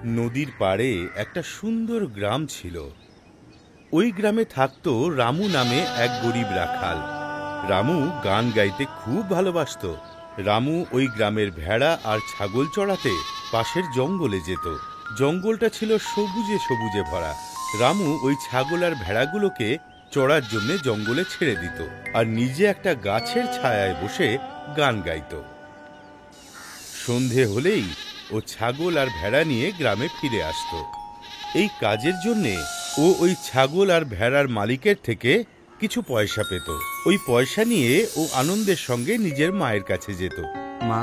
নদীর পাড়ে একটা সুন্দর গ্রাম ছিল। ওই গ্রামে থাকতো রামু নামে এক গরিব রাখাল। রামু গান গাইতে খুব ভালোবাসত। রামু ওই গ্রামের ভেড়া আর ছাগল চড়াতে পাশের জঙ্গলে যেত। জঙ্গলটা ছিল সবুজে সবুজে ভরা। রামু ওই ছাগল আর ভেড়াগুলোকে চড়ার জন্য জঙ্গলে ছেড়ে দিত আর নিজে একটা গাছের ছায়ায় বসে গান গাইত। সন্ধে হলেই ও ছাগল আর ভেড়া নিয়ে গ্রামে ফিরে আসত। এই কাজের জন্যে ও ওই ছাগল আর ভেড়ার মালিকের থেকে কিছু পয়সা পেত। ওই পয়সা নিয়ে ও আনন্দের সঙ্গে নিজের মায়ের কাছে যেত। মা,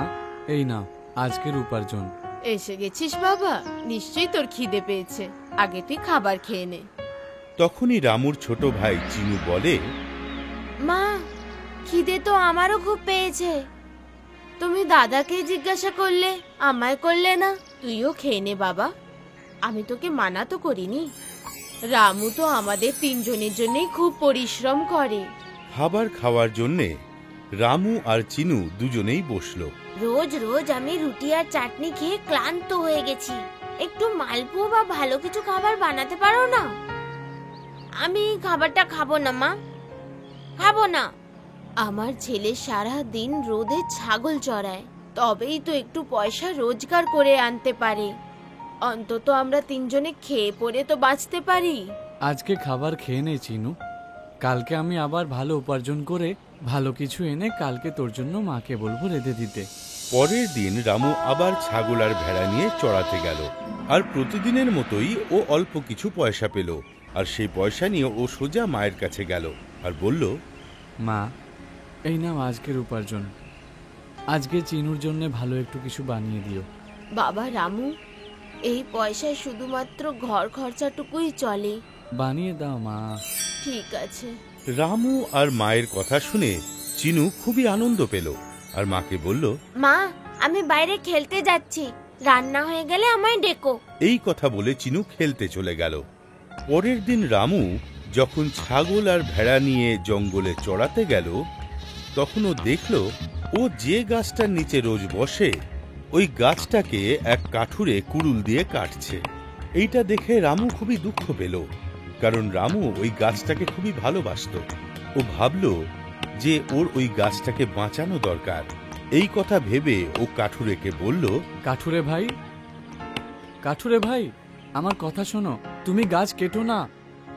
এই নাও আজকের উপার্জন। এসে গেছিস বাবা, নিশ্চয়ই তোর খিদে পেয়েছে, আগে তুই খাবার খেয়ে নে। তখনই রামুর ছোট ভাই চিনু বলে, মা, খিদে তো আমারও খুব পেয়েছে। তুমি দাদাকে জিজ্ঞাসা করলে, আমায় করলে না। তুইও খেয়ে নে বাবা, আমি তোকে মানা তো করিনি। রামু তো আমাদের তিনজনের জন্যই খুব পরিশ্রম করে। খাবার খাওয়ার জন্যে রামু আর চিনু দুজনেই বসলো। রোজ রোজ আমি রুটি আর চাটনি খেয়ে ক্লান্ত হয়ে গেছি। একটু মালপোয়া বা ভালো কিছু খাবার বানাতে পারো না? আমি খাবারটা খাবো না মা, খাবো না। আমার ছেলে সারা দিন রোদে ছাগল চড়ায়, তবেই তো একটু পয়সা রোজগার করে আনতে পারে। অন্তত আমরা তিনজনে খেয়ে পরে তো বাঁচতে পারি। আজকে খাবার খেয়ে নে চিনু, কালকে আমি আবার ভালো উপার্জন করে ভালো কিছু এনে কালকে তোর জন্য মাকে বলবো রেঁধে দিতে। পরের দিন রামু আবার ছাগল আর ভেড়া নিয়ে চড়াতে গেল। আর প্রতিদিনের মতোই ও অল্প কিছু পয়সা পেল। আর সেই পয়সা নিয়ে ও সোজা মায়ের কাছে গেল আর বলল, মা, এই নাও আজকের উপার্জন, আজকে চিনুর জন্য ভালো একটু কিছু বানিয়ে দিও। বাবা রামু, এই পয়সায় শুধুমাত্র ঘর খরচাটুকুই চলে। বানিয়ে দাও মা। ঠিক আছে। রামু আর মায়ের কথা শুনে চিনু খুবই আনন্দ পেল আর মাকে বলল, মা, আমি বাইরে খেলতে যাচ্ছি, রান্না হয়ে গেলে আমায় ডেকো। এই কথা বলে চিনু খেলতে চলে গেল। পরের দিন রামু যখন ছাগল আর ভেড়া নিয়ে জঙ্গলে চড়াতে গেল, তখন ও দেখল ও যে গাছটার নিচে রোজ বসে ওই গাছটাকে এক কাঠুরে কুড়ুল দিয়ে কাটছে। এইটা দেখে রামু খুবই দুঃখ পেল, কারণ রামু ওই গাছটাকে খুবই ভালোবাসত। ও ভাবল যে ওর ওই গাছটাকে বাঁচানো দরকার। এই কথা ভেবে ও কাঠুরেকে বলল, কাঠুরে ভাই, কাঠুরে ভাই, আমার কথা শোনো, তুমি গাছ কেটো না।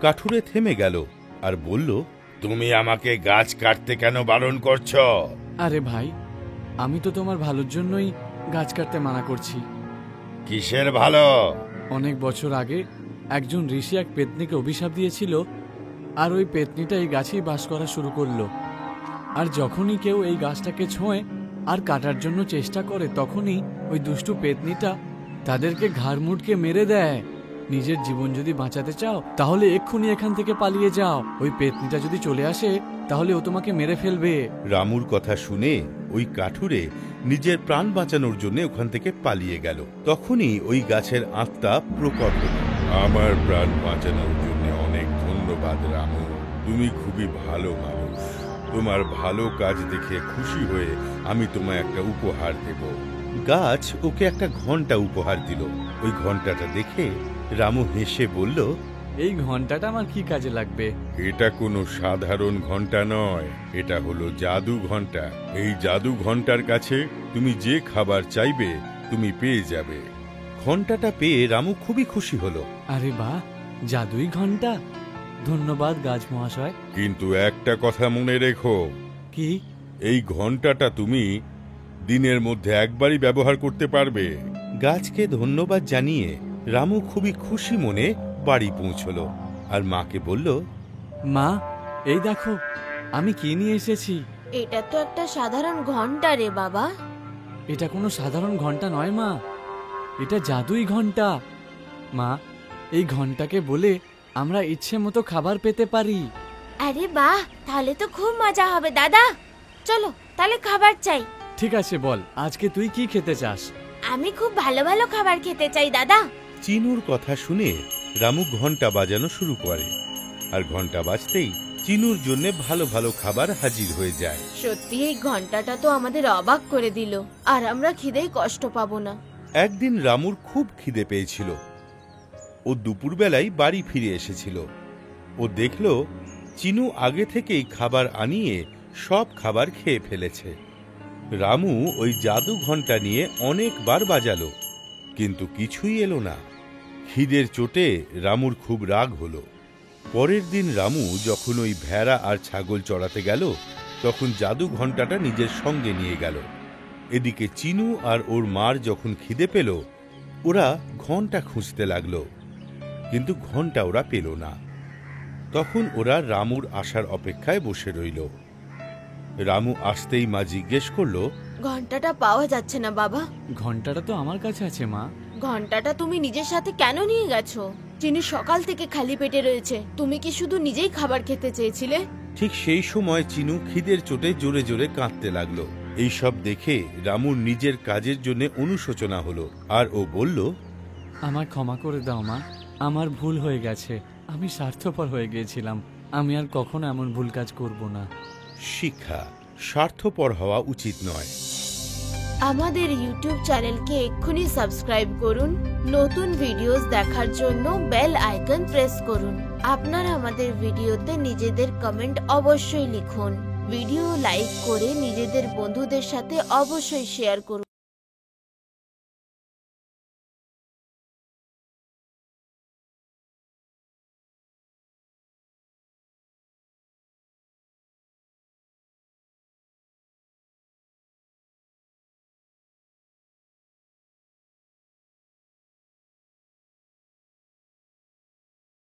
কাঠুরে থেমে গেল আর বলল, তুমি আমাকে গাছ কাটতে কেন বারণ করছো? আরে ভাই, আমি তো তোমার ভালোর জন্যই গাছ কাটতে মানা করছি। কিসের ভালো? অনেক বছর আগে একজন ঋষি এক পেত্নীকে অভিশাপ দিয়েছিল, আর ওই পেত্নীটা এই গাছেই বাস করা শুরু করলো। আর যখনই কেউ এই গাছটাকে ছোঁয় আর কাটার জন্য চেষ্টা করে, তখনই ওই দুষ্টু পেত্নীটা তাদেরকে ঘাড় মুটকে মেরে দেয়। নিজের জীবন যদি বাঁচাতে চাও তাহলে এক্ষুনি এখান থেকে পালিয়ে যাও। ওই পেত্নীটা যদি চলে আসে তাহলে ও তোমাকে মেরে ফেলবে। রামুর কথা শুনে ওই কাঠুরে নিজের প্রাণ বাঁচানোর জন্য ওখান থেকে পালিয়ে গেল। তখনই ওই গাছের আত্মা প্রকট হল। আমার প্রাণ বাঁচানোর জন্য অনেক ধন্যবাদ রামু, তুমি খুবই ভালো মানুষ। তোমার ভালো কাজ দেখে খুশি হয়ে আমি তোমায় একটা উপহার দেব। গাছ ওকে একটা ঘন্টা উপহার দিল। ওই ঘন্টাটা দেখে রামু হেসে বলল, এই ঘন্টাটা আমার কি কাজে লাগবে? এটা কোনো সাধারণ ঘন্টা নয়, এটা হলো জাদু ঘন্টা। এই জাদু ঘন্টার কাছে তুমি যে খাবার চাইবে তুমি পেয়ে যাবে। ঘন্টাটা পেয়ে রামু খুবই খুশি হলো। আরে বাহ, জাদুই ঘন্টা! ধন্যবাদ গাছ মহাশয়। কিন্তু একটা কথা মনে রেখো। কি? এই ঘন্টাটা তুমি দিনের মধ্যে একবারই ব্যবহার করতে পারবে। গাছকে ধন্যবাদ জানিয়ে রামু খুবই খুশি মনে বাড়ি পৌঁছলো আর মাকে বলল, মা, এই দেখো আমি কি নিয়ে এসেছি। এটা তো একটা সাধারণ ঘন্টা রে বাবা। এটা কোনো সাধারণ ঘন্টা নয় মা, এটা জাদুই ঘন্টা। মা, এই ঘন্টাকে বলে আমরা ইচ্ছে মতো খাবার পেতে পারি। আরে বাহ, তাহলে তো খুব মজা হবে দাদা। চলো তাহলে খাবার চাই। ঠিক আছে, বল আজকে তুই কি খেতে চাস? আমি খুব ভালো ভালো খাবার খেতে চাই দাদা। চিনুর কথা শুনে রামু ঘন্টা বাজানো শুরু করে আর ঘন্টা বাজতেই চিনুর জন্য ভালো ভালো খাবার হাজির হয়ে যায়। সত্যি এই ঘন্টাটা তো আমাদের অবাক করে দিল, আর আমরা খিদেই কষ্ট পাবো না। একদিন রামুর খুব খিদে পেয়েছিল। ও দুপুরবেলায় বাড়ি ফিরে এসেছিল। ও দেখল চিনু আগে থেকেই খাবার আনিয়ে সব খাবার খেয়ে ফেলেছে। রামু ওই জাদু ঘণ্টা নিয়ে অনেকবার বাজালো, কিন্তু কিছুই এলো না। খিদের চোটে রামুর খুব রাগ হলো। পরের দিন রামু যখন ওই ভেড়া আর ছাগল চড়াতে গেল, তখন জাদু ঘণ্টাটা নিজের সঙ্গে নিয়ে গেল। এদিকে চিনু আর ওর মার যখন খিদে পেল, ওরা ঘণ্টা খুঁজতে লাগলো, কিন্তু ঘণ্টা ওরা পেল না। তখন ওরা রামুর আসার অপেক্ষায় বসে রইল। রামু আসতেই মা জিজ্ঞেস করল, ঘন্টাটা পাওয়া যাচ্ছে না বাবা। ঘন্টাটা তো আমার কাছে আছে মা। ঘন্টাটা তুমি নিজের সাথে কেন নিয়ে গেছো? চিনি সকাল থেকে খালি পেটে রয়েছে। তুমি কি শুধু নিজেই খাবার খেতে চেয়েছিলে? ঠিক সেই সময় চিনু খিদের চোটে জোরে জোরে কাঁদতে লাগলো। এইসব দেখে রামুর নিজের কাজের জন্য অনুশোচনা হলো, আর ও বলল, আমার ক্ষমা করে দাও মা, আমার ভুল হয়ে গেছে। আমি স্বার্থপর হয়ে গিয়েছিলাম। আমি আর কখনো এমন ভুল কাজ করব না। শিক্ষা, স্বার্থপর হওয়া উচিত নয়। আমাদের ইউটিউব চ্যানেলকে এক্ষুনি সাবস্ক্রাইব করুন। নতুন ভিডিওস দেখার জন্য বেল আইকন প্রেস করুন। আপনারা আমাদের ভিডিওতে নিজেদের কমেন্ট অবশ্যই লিখুন। ভিডিও লাইক করে নিজেদের বন্ধুদের সাথে অবশ্যই শেয়ার করুন।